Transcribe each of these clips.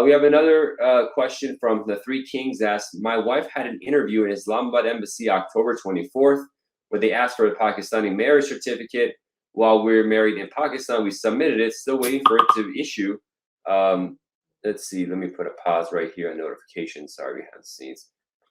We have another question from the Three Kings asked, my wife had an interview in Islamabad Embassy October 24th, where they asked for a Pakistani marriage certificate. While we were married in Pakistan, we submitted it, still waiting for it to issue. Let's see, let me put a pause right here on notifications. Sorry, behind the scenes.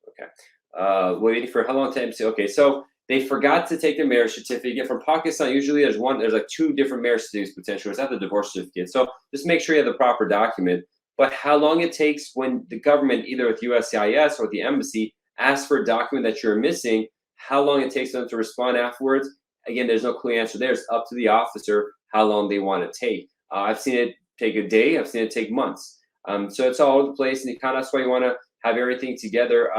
Okay. Waiting for how long time? Okay, so they forgot to take their marriage certificate from Pakistan. Usually there's like two different marriage certificates potentially. It's not the divorce certificate. So just make sure you have the proper document. But how long it takes when the government, either with USCIS or the embassy, asks for a document that you're missing, how long it takes them to respond afterwards, again, there's no clear answer there. It's up to the officer how long they want to take. I've seen it take a day. I've seen it take months. So it's all over the place, and that's why you want to have everything together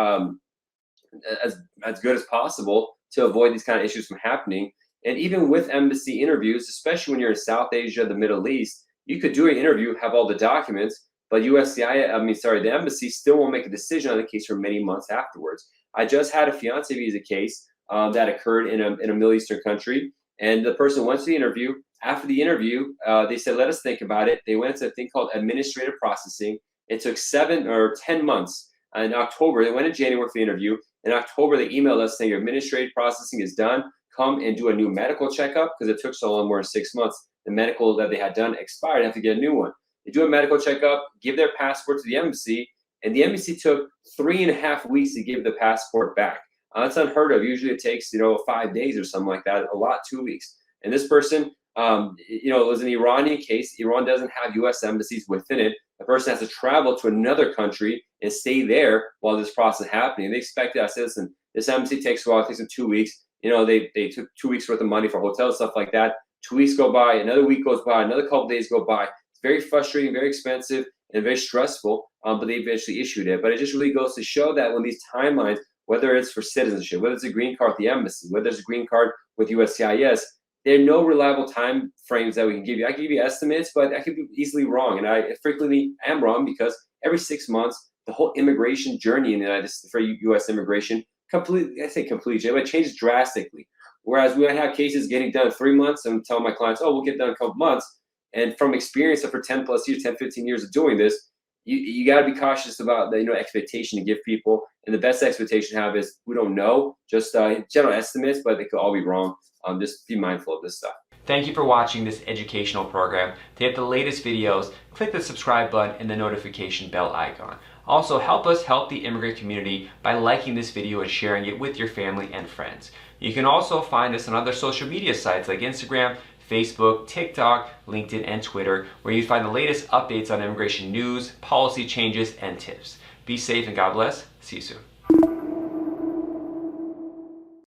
as good as possible to avoid these kind of issues from happening. And even with embassy interviews, especially when you're in South Asia, the Middle East, you could do an interview, have all the documents, but the embassy still won't make a decision on the case for many months afterwards. I just had a fiance visa case that occurred in a Middle Eastern country, and the person went to the interview. After the interview, they said, let us think about it. They went to a thing called administrative processing. It took 7 or 10 months. In October, they went in January for the interview. In October, they emailed us saying your administrative processing is done. Come and do a new medical checkup, because it took so long, more than 6 months. The medical that they had done expired. They have to get a new one. They do a medical checkup, give their passport to the embassy, and the embassy took 3.5 weeks to give the passport back. That's unheard of. Usually it takes 5 days or something like that. A lot, 2 weeks. And this person, it was an Iranian case. Iran doesn't have U.S. embassies within it. The person has to travel to another country and stay there while this process is happening. They expected us, listen, this embassy takes a while. It takes them 2 weeks. They took 2 weeks worth of money for hotels, stuff like that. 2 weeks go by, another week goes by, another couple days go by. It's very frustrating, very expensive, and very stressful, but they eventually issued it. But it just really goes to show that when these timelines, whether it's for citizenship, whether it's a green card at the embassy, whether it's a green card with USCIS, there are no reliable time frames that we can give you. I can give you estimates, but I could be easily wrong. And I frequently am wrong, because every 6 months, the whole immigration journey in the United States for U.S. immigration completely it changes drastically. Whereas we might have cases getting done in 3 months, and tell my clients, oh, we'll get done in a couple months. And from experience for 10 plus years, 10, 15 years of doing this, you got to be cautious about the expectation to give people. And the best expectation to have is, we don't know, just general estimates, but they could all be wrong. Just be mindful of this stuff. Thank you for watching this educational program. To get the latest videos, click the subscribe button and the notification bell icon. Also, help us help the immigrant community by liking this video and sharing it with your family and friends. You can also find us on other social media sites like Instagram, Facebook, TikTok, LinkedIn, and Twitter, where you find the latest updates on immigration news, policy changes, and tips. Be safe and God bless. See you soon.